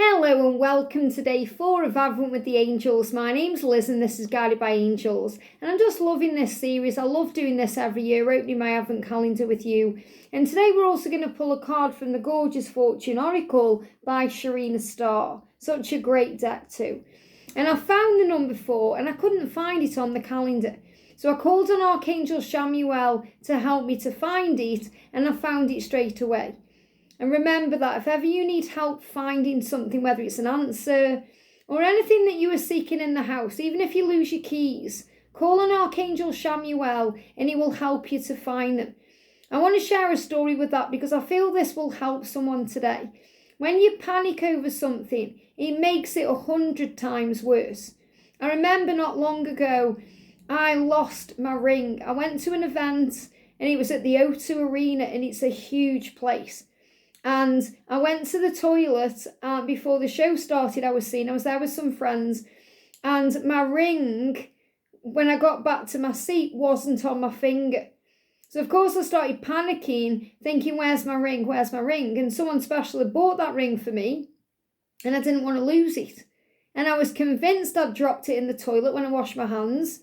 Hello and welcome to day 4 of Advent with the Angels. My name's Liz and this is Guided by Angels. And I'm just loving this series. I love doing this every year, opening my Advent calendar with you. And today we're also going to pull a card from the gorgeous Fortune Oracle by Sharina Star. Such a great deck too. And I found the number 4 and I couldn't find it on the calendar. So I called on Archangel Chamuel to help me to find it, and I found it straight away. And remember that if ever you need help finding something, whether it's an answer or anything that you are seeking in the house, even if you lose your keys, call on Archangel Chamuel and he will help you to find them. I want to share a story with that because I feel this will help someone today. When you panic over something, it makes it 100 times worse. I remember not long ago, I lost my ring. I went to an event and it was at the O2 Arena and it's a huge place. And I went to the toilet before the show started. I was there with some friends, and my ring, when I got back to my seat, wasn't on my finger. So of course I started panicking, thinking, where's my ring? And someone special had bought that ring for me, and I didn't want to lose it. And I was convinced I'd dropped it in the toilet when I washed my hands,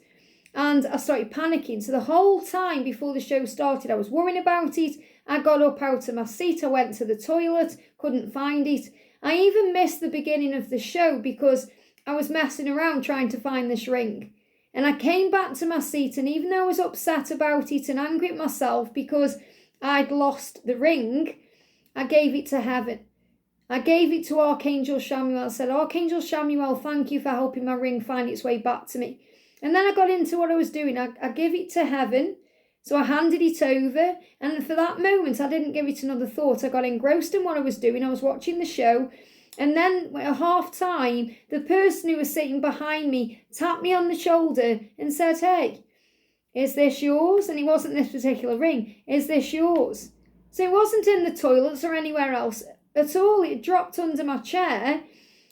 and I started panicking. So the whole time before the show started, I was worrying about it. I got up out of my seat, I went to the toilet, couldn't find it. I even missed the beginning of the show because I was messing around trying to find this ring. And I came back to my seat, and even though I was upset about it and angry at myself because I'd lost the ring, I gave it to heaven. I gave it to Archangel Chamuel. I said, Archangel Chamuel, thank you for helping my ring find its way back to me. And then I got into what I was doing. I gave it to heaven. So I handed it over, and for that moment, I didn't give it another thought. I got engrossed in what I was doing. I was watching the show, and then at half time, the person who was sitting behind me tapped me on the shoulder and said, hey, is this yours? And it wasn't this particular ring. Is this yours? So it wasn't in the toilets or anywhere else at all. It dropped under my chair,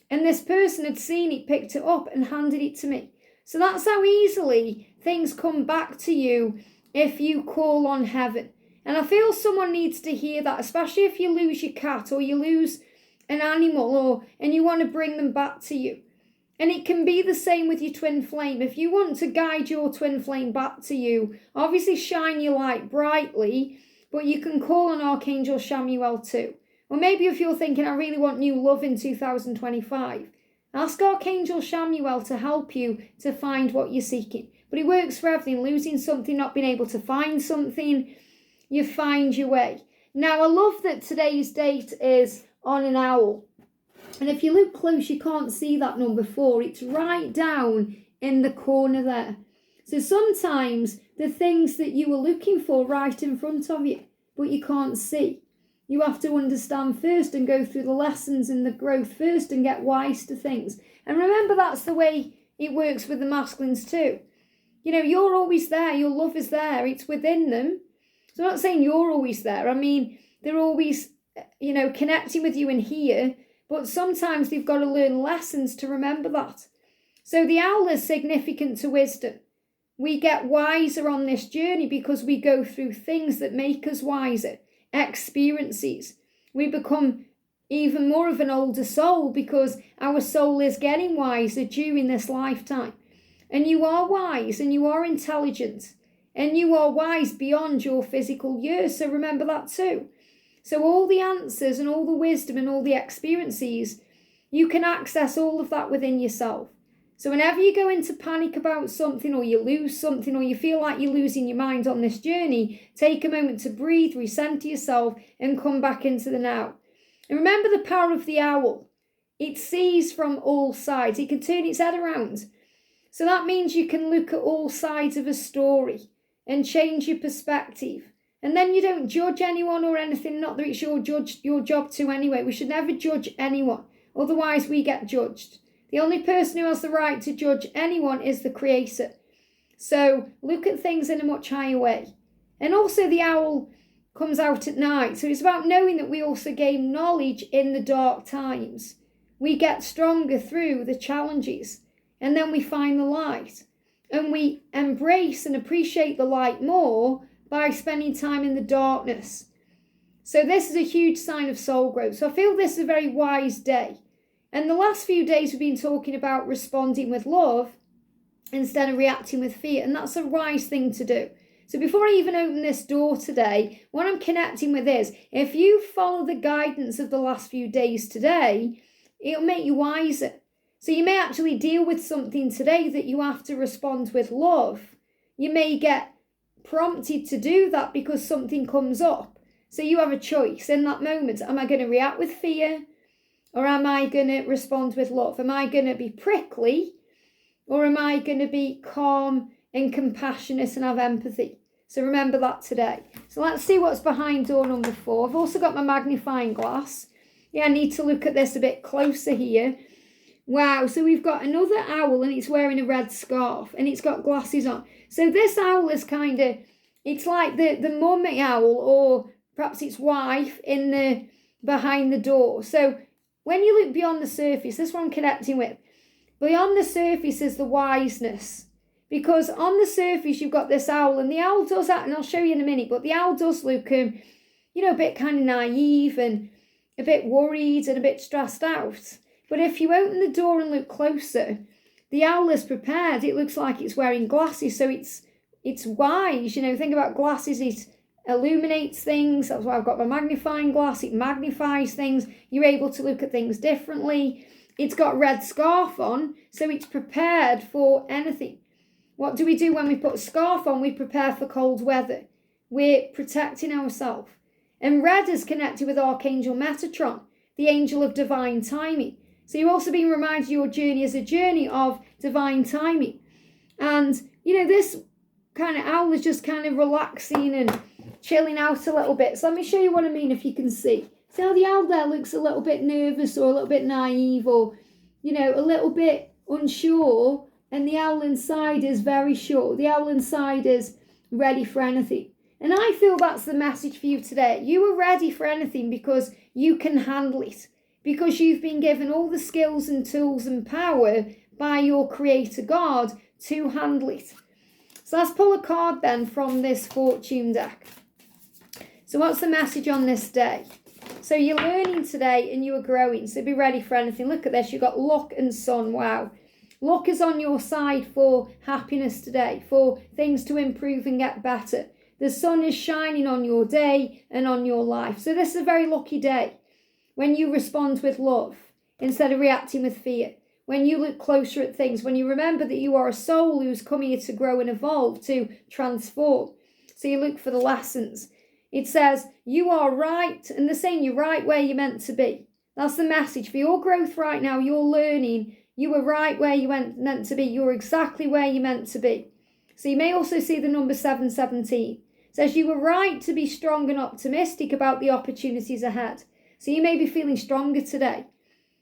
and this person had seen it, picked it up, and handed it to me. So that's how easily things come back to you if you call on heaven. And I feel someone needs to hear that, especially if you lose your cat or you lose an animal and you want to bring them back to you. And it can be the same with your twin flame. If you want to guide your twin flame back to you, obviously shine your light brightly, but you can call on Archangel Chamuel too. Or maybe if you're thinking, I really want new love in 2025, ask Archangel Chamuel to help you to find what you're seeking. But it works for everything. Losing something, not being able to find something, you find your way. Now, I love that today's date is on an owl. And if you look close, you can't see that number 4. It's right down in the corner there. So sometimes the things that you were looking for right in front of you, but you can't see. You have to understand first and go through the lessons and the growth first and get wise to things. And remember, that's the way it works with the masculines too. You know, you're always there. Your love is there. It's within them. So I'm not saying you're always there. I mean, they're always, connecting with you in here. But sometimes they've got to learn lessons to remember that. So the owl is significant to wisdom. We get wiser on this journey because we go through things that make us wiser. Experiences. We become even more of an older soul because our soul is getting wiser during this lifetime. And you are wise and you are intelligent and you are wise beyond your physical years. So remember that too. So all the answers and all the wisdom and all the experiences, you can access all of that within yourself. So whenever you go into panic about something or you lose something or you feel like you're losing your mind on this journey, take a moment to breathe, recenter yourself and come back into the now. And remember the power of the owl. It sees from all sides. It can turn its head around. So that means you can look at all sides of a story and change your perspective. And then you don't judge anyone or anything, not that it's your job to anyway. We should never judge anyone, otherwise we get judged. The only person who has the right to judge anyone is the Creator. So look at things in a much higher way. And also the owl comes out at night. So it's about knowing that we also gain knowledge in the dark times. We get stronger through the challenges. And then we find the light. And we embrace and appreciate the light more by spending time in the darkness. So this is a huge sign of soul growth. So I feel this is a very wise day. And the last few days we've been talking about responding with love instead of reacting with fear. And that's a wise thing to do. So before I even open this door today, what I'm connecting with is, if you follow the guidance of the last few days today, it'll make you wiser. So you may actually deal with something today that you have to respond with love. You may get prompted to do that because something comes up. So you have a choice in that moment. Am I going to react with fear? Or am I going to respond with love? Am I going to be prickly? Or am I going to be calm and compassionate and have empathy? So remember that today. So let's see what's behind door number 4. I've also got my magnifying glass. Yeah, I need to look at this a bit closer here. Wow, so we've got another owl and it's wearing a red scarf and it's got glasses on. So this owl is kind of, it's like the mummy owl, or perhaps its wife behind the door. So when you look beyond the surface, this is what I'm connecting with. Beyond the surface is the wiseness. Because on the surface, you've got this owl, and the owl does that, and I'll show you in a minute, but the owl does look, a bit kind of naive and a bit worried and a bit stressed out. But if you open the door and look closer, the owl is prepared. It looks like it's wearing glasses, so it's wise. Think about glasses, it illuminates things. That's why I've got my magnifying glass. It magnifies things. You're able to look at things differently. It's got a red scarf on, so it's prepared for anything. What do we do when we put a scarf on? We prepare for cold weather. We're protecting ourselves. And red is connected with Archangel Metatron, the angel of divine timing. So you're also being reminded your journey is a journey of divine timing. And, this kind of owl is just kind of relaxing and chilling out a little bit. So let me show you what I mean if you can see. See how the owl there looks a little bit nervous or a little bit naive or, a little bit unsure. And the owl inside is very sure. The owl inside is ready for anything. And I feel that's the message for you today. You are ready for anything because you can handle it. Because you've been given all the skills and tools and power by your Creator God to handle it. So let's pull a card then from this fortune deck. So what's the message on this day? So you're learning today and you are growing. So be ready for anything. Look at this. You've got luck and sun. Wow. Luck is on your side for happiness today, for things to improve and get better. The sun is shining on your day and on your life. So this is a very lucky day when you respond with love instead of reacting with fear. When you look closer at things, when you remember that you are a soul who's come here to grow and evolve, to transform. So you look for the lessons. It says, you are right, and they're saying you're right where you're meant to be. That's the message for your growth right now. You're learning. You were right where you meant to be. You're exactly where you're meant to be. So you may also see the number 717. It says you were right to be strong and optimistic about the opportunities ahead. So you may be feeling stronger today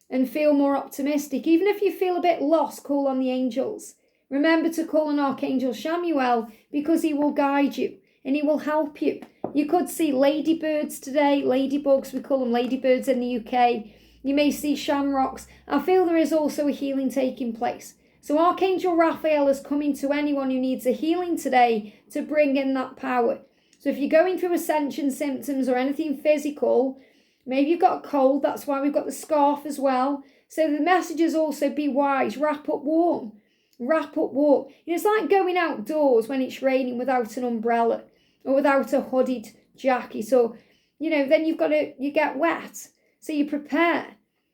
and feel more optimistic. Even if you feel a bit lost, call on the angels. Remember to call on Archangel Chamuel because he will guide you and he will help you. You could see ladybirds today, ladybugs, we call them ladybirds in the UK. You may see shamrocks. I feel there is also a healing taking place. So Archangel Raphael is coming to anyone who needs a healing today to bring in that power. So if you're going through ascension symptoms or anything physical, maybe you've got a cold, that's why we've got the scarf as well. So the message is also be wise, wrap up warm. Wrap up warm. It's like going outdoors when it's raining without an umbrella or without a hooded jacket. Or, then you get wet. So you prepare.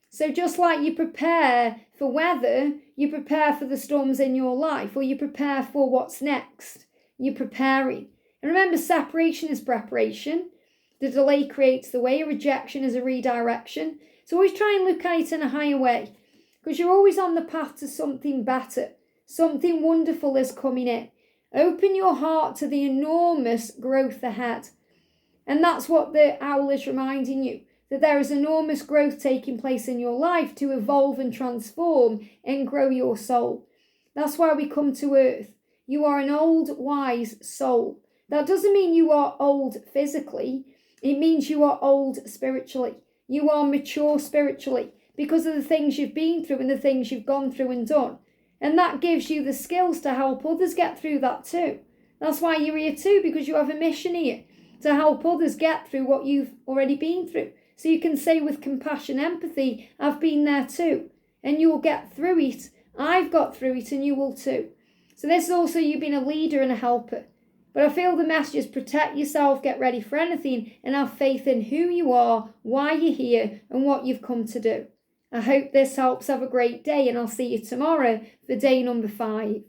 So just like you prepare for weather, you prepare for the storms in your life, or you prepare for what's next. You're preparing. And remember, separation is preparation. The delay creates the way. A rejection is a redirection. So always try and look at it in a higher way, because you're always on the path to something better. Something wonderful is coming in. Open your heart to the enormous growth ahead. And that's what the owl is reminding you. That there is enormous growth taking place in your life to evolve and transform and grow your soul. That's why we come to earth. You are an old, wise soul. That doesn't mean you are old physically. It means you are old spiritually. You are mature spiritually because of the things you've been through and the things you've gone through and done. And that gives you the skills to help others get through that too. That's why you're here too, because you have a mission here to help others get through what you've already been through. So you can say with compassion, empathy, I've been there too. And you will get through it. I've got through it and you will too. So this is also you being a leader and a helper. But I feel the message is protect yourself, get ready for anything, and have faith in who you are, why you're here, and what you've come to do. I hope this helps. Have a great day, and I'll see you tomorrow for day number 5.